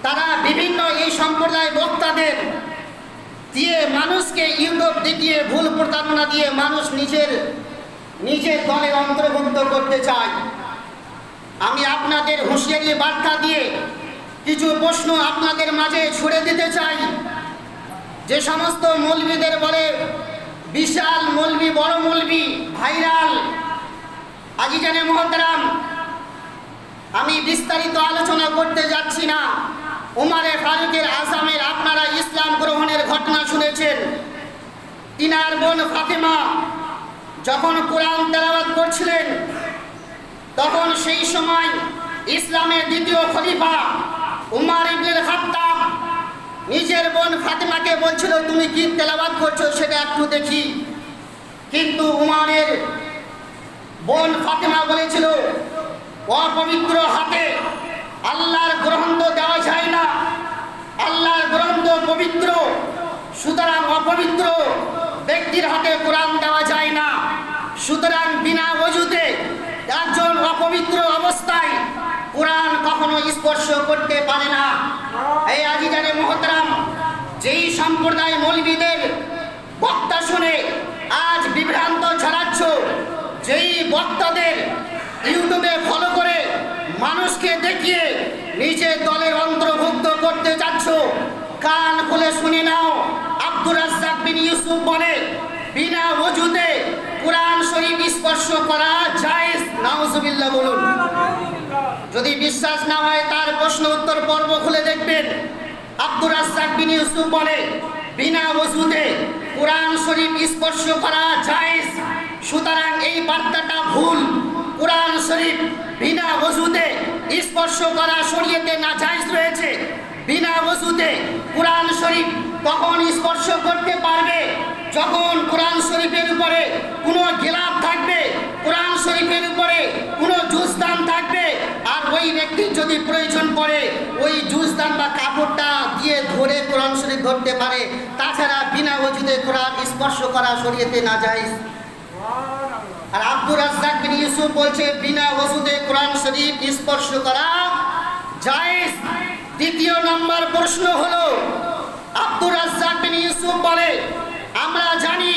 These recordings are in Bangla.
তারা বিভিন্ন এই সম্প্রদায় বক্তাদের দিয়ে মানুষকে ইউটিউব দেখিয়ে ভুল প্রতারণা দিয়ে মানুষ নিজের দলের অন্তর্ভুক্ত করতে চায়। আমি আপনাদের হুঁশিয়ারি বার্তা দিয়ে কিছু প্রশ্ন আপনাদের মাঝে ছুড়ে দিতে চাই। যে সমস্ত মৌলবীদের বলে বিশাল মৌলবী, বড় মৌলবী, ভাইরাল, আজিজানে মুহতারাম, আমি বিস্তারিত আলোচনা করতে যাচ্ছি না। উমারে ফারুকের আজমের আপনারা ইসলাম গ্রহণের ঘটনা শুনেছেন। তিনার বোন ফাতেমা যখন কোরআন তেলাওয়াত করছিলেন, তখন সেই সময় ইসলামের দ্বিতীয় খলিফা উমর ইবনে খাত্তাব নিজের বোন ফাতেমাকে বলছিল, তুমি কি তেলাওয়াত করছো সেটা একটু দেখি। কিন্তু উমরের বোন ফাতেমা বলেছিল, অপবিত্র হাতে আল্লাহর গ্রন্থ দেওয়া যায় না, আল্লাহর গ্রন্থ পবিত্র, সুতরাং অপবিত্র ব্যক্তির হাতে কোরআন দেওয়া যায় না। সুতরাং বিনা ওযুতে একজন অপবিত্র অবস্থায় কোরআন কখনো স্পর্শ করতে পারে না। এই আজিজানে মুহতারাম, যেই সম্প্রদায় মৌলবীদের বক্তা শুনে আজ বিভ্রান্ত ছড়াচ্ছ, যেই বক্তাদের ইউটিউবে ফলো করে মানুষকে দেখিয়ে নিজের দলের অন্তর্ভুক্ত করতে যাচ্ছ, কান খুলে শুনে নাও। আব্দুর রাজ্জাক বিন ইউসুফ বলে, বিনা ওযুতে কোরআন শরীফ স্পর্শ করা জায়েজ। নাউজুবিল্লাহ বলুন। যদি বিশ্বাস না হয় তার প্রশ্ন উত্তর পর্ব খুলে দেখবেন। আব্দুর রাজ্জাক বিন ইউসুফ বলে, বিনা ওযুতে কোরআন শরীফ স্পর্শ করা জায়েজ। সুতরাং এই বার্তাটা ভুল। কোরআন শরীফ বিনা ওযুতে স্পর্শ করা শরীয়তে নাজায়েজ রয়েছে। বিনা ওযুতে কোরআন শরীফ তখন স্পর্শ করতে পারবে যখন কোরআন শরীফের উপরে কোনো গিলাফ থাকবে, কোরআন শরীফের উপরে কোনো জুজদান থাকবে, আর ওই ব্যক্তির যদি প্রয়োজন পড়ে ওই জুজদান বা কাপড়টা দিয়ে ধরে কোরআন শরীফ ধরতে পারে। তাছাড়া বিনা ওযুতে কোরআন স্পর্শ করা শরীয়তে নাজায়েজ। আর আব্দুর রাজ্জাক বিন ইউসুফ বলছে, বিনা ওযুতে কোরআন শরীফ স্পর্শ করা জায়েজ। দ্বিতীয় নম্বর প্রশ্ন হলো, আব্দুর রাজ্জাক বিন ইউসুফ বলে, আমরা জানি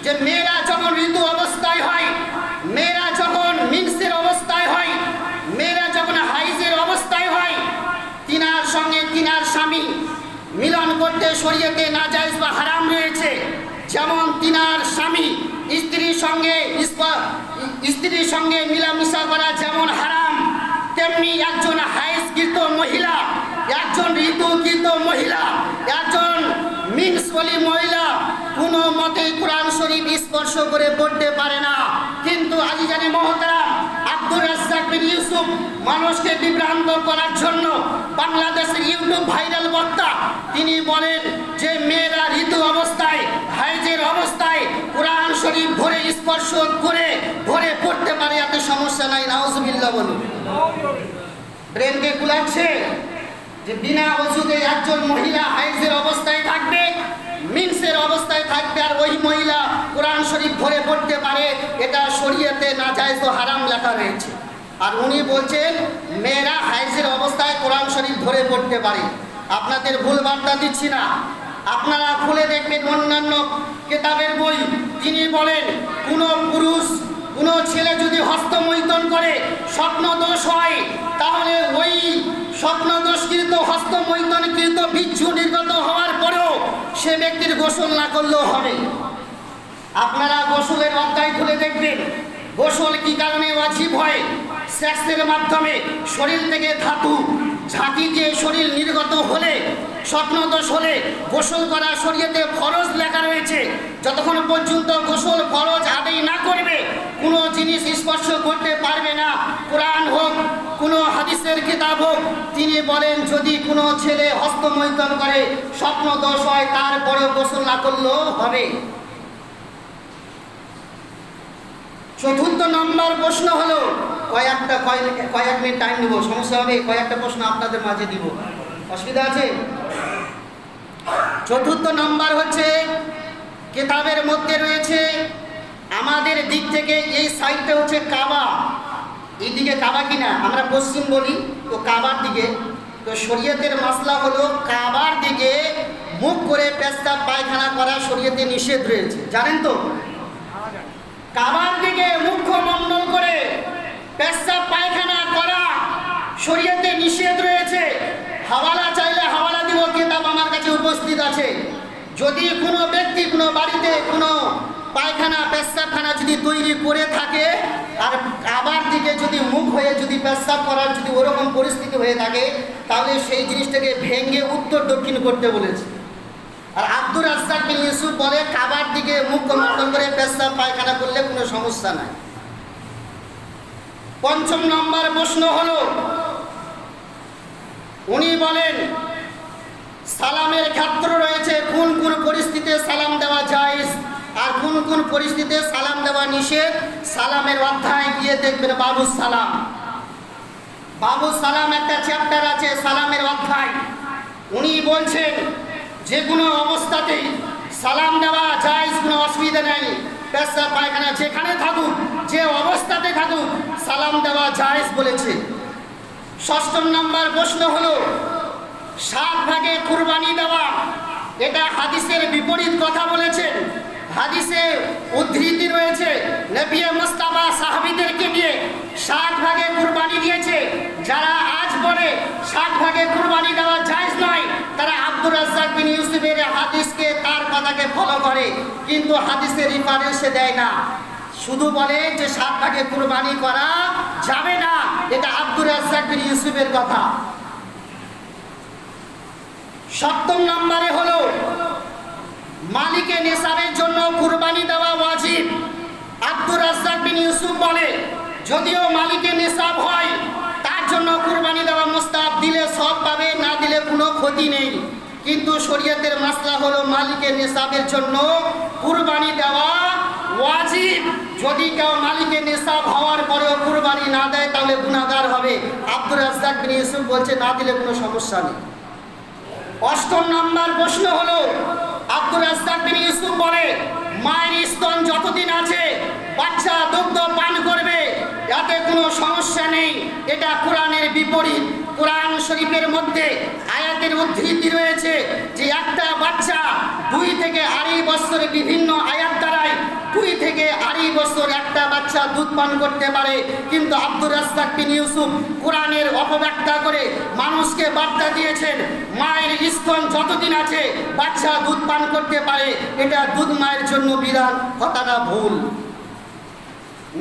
যে মেয়েরা যখন ঋতু অবস্থায় হয়, মেয়েরা যখন মিন্সের অবস্থায় হয়, মেয়েরা যখন হাইজের অবস্থায় হয়, তিনার সঙ্গে তিনার স্বামী মিলন করতে শরীয়তে নাজায়েজ বা হারাম রয়েছে। যেমন তিনার স্বামী স্ত্রীর সঙ্গে মিলামিশা করা যেমন হারাম, তেমনি একজন হাইজকৃত মহিলা, একজন ঋতুকৃত মহিলা, একজন মিন্সওয়ালি মহিলা কোনো মতেই কোরআন শরীফ স্পর্শ করে পড়তে পারে না। কিন্তু আজিজানে মুহতারাম, আব্দুর রাজ্জাক বিন ইউসুফ মানুষকে বিভ্রান্ত করার জন্য বাংলাদেশের ইউটিউব ভাইরাল বক্তা, তিনি বলেন যে মেয়েরা ঋতু অবস্থায়, হাইজের অবস্থায় কোরআন শরীফ ধরে স্পর্শ করে ধরে পড়তে পারে, এতে সমস্যা নাই। নাউজুবিল্লাহ বলুন। ব্রেনকে কুলাচ্ছে যে বিনা ওযুতে একজন মহিলা হাইজের অবস্থায় থাকবে, মিন্সের অবস্থায় থাকবে, আর ওই মহিলা কোরআন শরীফ ধরে পড়তে পারে, এটা শরীয়তে নাজায়েজ ও হারাম লেখা রয়েছে। আর উনি বলছেন মেয়েরা হাইজের অবস্থায় কোরআন শরীফ ধরে পড়তে পারে। আপনাদের ভুল বার্তা দিচ্ছি না, আপনারা খুলে দেখবেন অন্যান্য কিতাবের বই। তিনি বলেন, কোনো পুরুষ, কোনো ছেলে যদি হস্তমৈথুন করে স্বপ্নদোষ হয়, তাহলে ওই স্বপ্নদোষকৃত হস্তমৈথুনকৃত বিচ্ছু নির্গত হওয়ার পরেও সে ব্যক্তির গোসল না করলেও হবে। আপনারা গোসলের অধ্যায় খুলে দেখবেন, গোসল কি কারণে ওয়াজিব হয়। সেক্সের মাধ্যমে শরীর থেকে ধাতু ঝাঁকি দিয়ে শরীর নির্গত হলে, স্বপ্নদোষ হলে গোসল করা শরীয়তে ফরজ লেখা রয়েছে। যতক্ষণ পর্যন্ত গোসল ফরজ আদায় না করবে কোনো জিনিস স্পর্শ করতে পারবে না, কোরআন হোক কোনো হাদিসের কিতাব হোক। তিনি বলেন যদি কোনো ছেলে হস্তমৈথুন করে স্বপ্নদোষ হয়, তারপরেও গোসল না করলেও হবে। চতুর্থ নম্বর প্রশ্ন হলো, কয়েক মিনিট টাইম দিব, সমস্যা হবে, কয়েকটা প্রশ্ন আপনাদের মাঝে দিব, অসুবিধা আছে? চতুর্থ নম্বর হচ্ছে, কিতাবের মধ্যে রয়েছে আমাদের দিক থেকে এই সাইডটা হচ্ছে কাবা, এইদিকে কাবা কিনা, আমরা পশ্চিম বলি তো কাবার দিকে, তো শরীয়তের মাসলা হলো কাবার দিকে মুখ করে পেশাব পায়খানা করা শরীয়তে নিষেধ রয়েছে, জানেন তো? কাবার দিকে মুখমণ্ডল করে পেশাব পায়খানা করা শরীয়তে নিষেধ রয়েছে। হাওয়ালা চাইলে হাওয়ালা দিব, কিতাব আমার কাছে উপস্থিত আছে। যদি কোনো ব্যক্তি কোনো বাড়িতে কোনো পায়খানা পেশাবখানা যদি তৈরি করে থাকে আর কাবার দিকে যদি মুখ হয়ে যদি পেশাব করার যদি ওরকম পরিস্থিতি হয়ে থাকে, তাহলে সেই জিনিসটাকে ভেঙে উত্তর দক্ষিণ করতে বলেছে। আর আব্দুর রাজ্জাক বিন ইউসুফ বলে কাবার দিকে মুখমণ্ডল করে পেশাব পায়খানা করলে কোনো সমস্যা নাই। পঞ্চম নম্বর প্রশ্ন হলো, উনি বলেন সালামের ক্ষেত্র রয়েছে, কোন কোন পরিস্থিতিতে সালাম দেওয়া জায়েজ আর কোন কোন পরিস্থিতিতে সালাম দেওয়া নিষেধ। সালামের অধ্যায় গিয়ে দেখবেন বাবুস সালাম। বাবুস সালাম একটা চ্যাপ্টার আছে সালামের অধ্যায়। উনি বলছেন যে কোনো অবস্থাতেই সালাম দেওয়া জায়েজ, কোনো অসুবিধা নেই। পেশাব পায়খানা যেখানে থাকুক, যে অবস্থাতে থাকুক, সালাম দেওয়া জায়েজ বলেছে। ষষ্ঠ নম্বর প্রশ্ন হলো 7 ভাগে কুরবানি দেওয়া, এটা হাদিসের বিপরীত কথা বলেছেন। হাদিসে উদ্ধৃতি রয়েছে নবী মুস্তাফা সাহাবীদেরকে নিয়ে 7 ভাগে কুরবানি দিয়েছে। যারা আজ বলে 7 ভাগে কুরবানি দেওয়া জায়েজ নয়, তারা আব্দুর রাজ্জাক বিন ইউসুফের হাদিসকে, তার কথাকে ফলো করে, কিন্তু হাদিসের রেফারেন্সে দেয় না। শুধু বলে যে 7 ভাগে কুরবানি করা যাবে না, এটা আব্দুর রাজ্জাক বিন ইউসুফের কথা। সপ্তম নম্বরে হলো মালিকে নেসাবের জন্য কুরবানি দেওয়া ওয়াজিব। আব্দুর রাজ্জাক বিন ইউসুফ বলে যদিও মালিকে নেসাব হয় তার জন্য কুরবানি দেওয়া মুস্তাহাব, দিলে সব পাবে, না দিলে কোনো ক্ষতি নেই। কিন্তু শরীয়তের মাসলা হলো মালিকে নেসাবের জন্য কুরবানি দেওয়া ওয়াজিব। যদি কেউ মালিকে নেসাব হওয়ার পরেও কুরবানি না দেয় তাহলে গুনাহগার হবে। আব্দুর রাজ্জাক বিন ইউসুফ বলছে না দিলে কোনো সমস্যা নেই। অষ্টম নম্বর প্রশ্ন হলো আব্দুর রাজ্জাক বিন ইউসুফ বলে মায়ের স্তন যতদিন আছে বাচ্চা দুগ্ধ পান করবে, এতে কোনো সমস্যা নেই। এটা কোরআনের বিপরীত। কোরআন শরীফের মধ্যে আয়াতের উদ্ধৃতি রয়েছে যে একটা বাচ্চা 2 থেকে 2.5 বছর, বিভিন্ন আয়াত দ্বারাই 2 থেকে 2.5 বছর একটা বাচ্চা দুধ পান করতে পারে। কিন্তু আব্দুর রাজ্জাক বিন ইউসুফ কোরআনের অপব্যাখ্যা করে মানুষকে বার্তা দিয়েছেন মায়ের স্তন যতদিন আছে বাচ্চা দুধ পান করতে পারে, এটা দুধ মায়ের জন্য বিধান, কথাটা ভুল।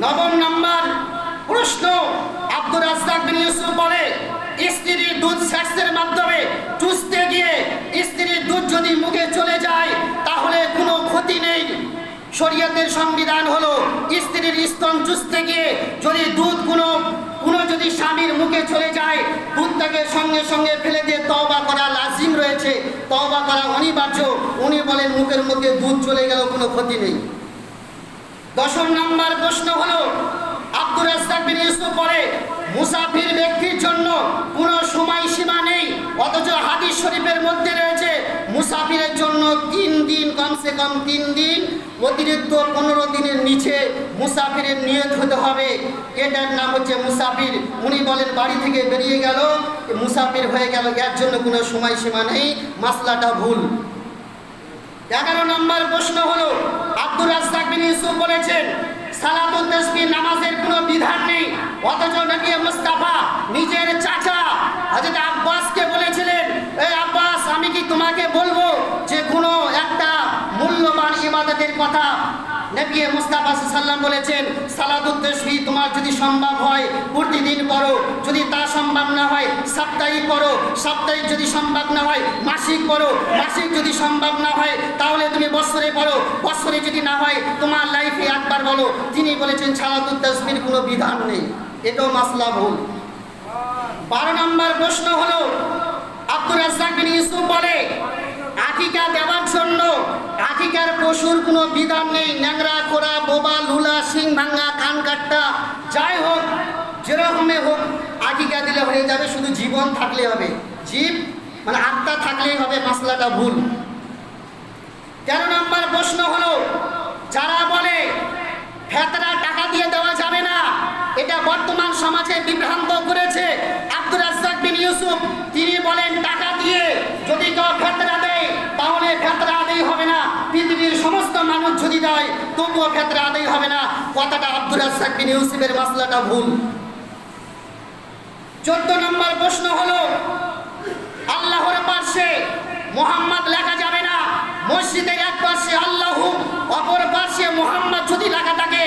নবম নম্বর প্রশ্ন আব্দুর রাজ্জাক বিন ইউসুফ বলে স্ত্রীর দুধ সেক্সের মাধ্যমে চুষতে গিয়ে স্ত্রীর দুধ যদি মুখে চলে যায় তাহলে কোনো ক্ষতি নেই। শরীয়তের সংবিধান হলো স্ত্রীর স্তন চুষতে গিয়ে যদি দুধ কোনো যদি স্বামীর মুখে চলে যায়, দুধটাকে সঙ্গে সঙ্গে ফেলে দিয়ে তওবা করা লাজিম রয়েছে, তওবা করা অনিবার্য। উনি বলেন মুখের মধ্যে দুধ চলে গেল কোনো ক্ষতি নেই। দশম নম্বর প্রশ্ন হলো আব্দুর রাজ্জাক বিন ইউসুফ বলে মুসাফির ব্যক্তির জন্য কোনো সময়সীমা নেই, অথচ হাদিস শরীফের মধ্যে রয়েছে মুসাফিরের জন্য 3 দিন, কমসে কম 3 দিন, অতিরিক্ত 15 দিনের নিচে মুসাফিরের নিয়ত হতে হবে। এটার নাম হচ্ছে মুসাফির। উনি বলেন বাড়ি থেকে বেরিয়ে গেল, মুসাফির হয়ে গেল, এর জন্য কোনো সময়সীমা নেই, মাসলাটা ভুল। 11 নম্বর প্রশ্ন হলো আব্দুর রাজ্জাক বিন ইউসুফ বলেছেন সালাতুত তাসবিহ নামাজের কোনো বিধান নেই, অথচ নবী মুস্তাফা নিজের চাচা হযরত আব্বাসকে বলেছিলেন, এই আব্বাস আমি কি তোমাকে বলবো যে কোনো একটা মূল্যবান ইবাদতের কথা। নবী মুস্তাফা সাল্লাল্লাহু আলাইহি ওয়াসাল্লাম বলেছেন সালাতুত তাসবিহ তোমার যদি সম্ভব হয় প্রতিদিন পড়ো, যদি তা সম্ভব না হয় সাপ্তাহিক পড়ো, সাপ্তাহিক যদি সম্ভব না হয় মাসিক পড়ো, মাসিক যদি সম্ভব না হয় তাহলে তুমি বছরে পড়ো, বছরে যদি না হয় তোমার লাইফে একবার বলো। তিনি বলেছেন সালাতুত তাসবিহর কোনো বিধান নেই, এটাও মাসলা ভুল। 12 নম্বর প্রশ্ন হলো আব্দুর রাজ্জাক বিন ইউসুফ বলে আকিকা দেওয়ার জন্য আকিকার পশুর কোনো বিধান নেই। ন্যাংরা, খোরা, বোবা, লুলা, শিং ভাঙ্গা, কান কাট্টা, যাই হোক যেরকমে হোক আকিকা দিলে হয়ে যাবে, শুধু জীবন থাকলে হবে, জীব মানে আত্মা থাকলেই হবে, মাসলাটা ভুল। 13 নম্বর প্রশ্ন হলো যারা বলে ফেতরা টাকা দিয়ে দেওয়া যাবে না, এটা বর্তমান সমাজে বিভ্রান্ত করেছে আব্দুর রাজ্জাক বিন ইউসুফ। তিনি কথাটা আব্দুর রাজ্জাক বিন ইউসুফের মাসলাটা ভুল। 14 নম্বর প্রশ্ন হলো, আল্লাহর পাশে মুহাম্মদ লেখা যাবে না। মসজিদের এক পাশে আল্লাহু, অপর পাশে মুহাম্মদ যদি লেখা থাকে,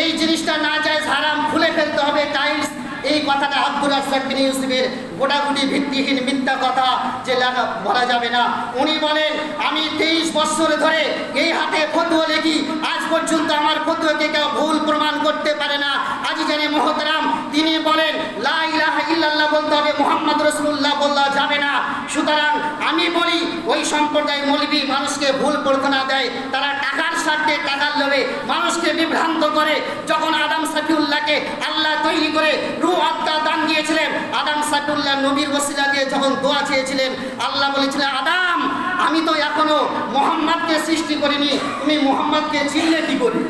এই জিনিসটা না যায়, হারাম, খুলে ফেলতে হবে টাইলস। এই কথাটা আব্দুর রাজ্জাক বিন ইউসুফের গোটাগুটি ভিত্তিহীন মিথ্যা কথা, যে লেখা বলা যাবে না। উনি বলেন, আমি 23 বছর ধরে এই হাতে ফতোয়া লিখি, আজ পর্যন্ত আমার ফতোয়াকে কেউ ভুল প্রমাণ করতে পারে না। আজিজানে মুহতারাম, তিনি বলেন লা ইলাহা ইল্লাল্লাহ বলতে হবে, মুহাম্মদ রাসূলুল্লাহ বলা যাবে না। সুতরাং আমি বলি, ওই সম্প্রদায় মৌলবী মানুষকে ভুল প্রার্থনা দেয়, তারা টাকার স্বার্থে, টাকার লোভে মানুষকে বিভ্রান্ত করে। যখন আদম সাফিউল্লাহকে আল্লাহ তৈরি করে রূহ আত্মা দান দিয়েছিলেন, আদম সাফিউল্লাহ নবীর ওসিলা দিয়ে যখন দোয়া চেয়েছিলেন, আল্লাহ বলেছিলেন, আদম, আমি তো এখনো মুহাম্মদকে সৃষ্টি করিনি, তুমি মুহাম্মদকে চিনলে কি করে?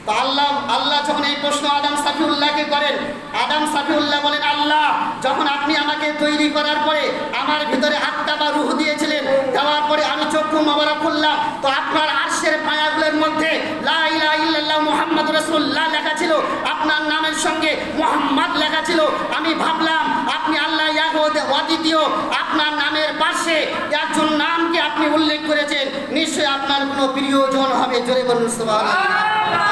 তো আল্লাহ যখন এই প্রশ্ন আদম সাফিউল্লাহকে করেন, আদম সাফিউল্লাহ বলেন, আল্লাহ, যখন আপনি আমাকে তৈরি করার পরে আমার ভিতরে আত্মা বা রূহ দিয়েছিলেন, দেওয়ার পরে আমি চক্ষু মোবারক খুললাম, তো আপনার আরশের পায়াগুলোর মধ্যে লা ইলাহা ইল্লাল্লাহ মুহাম্মাদুর রাসূলুল্লাহ লেখা ছিল, আপনার নামের সঙ্গে মুহাম্মদ লেখা ছিল। আমি ভাবলাম আপনি আল্লাহ এক ও অদ্বিতীয়, আপনার নামের পাশে একজন নামকে আপনি উল্লেখ করেছেন, নিশ্চয়ই আপনার কোনো প্রিয়জন হবে। জোরে বলুন সুবহানাল্লাহ।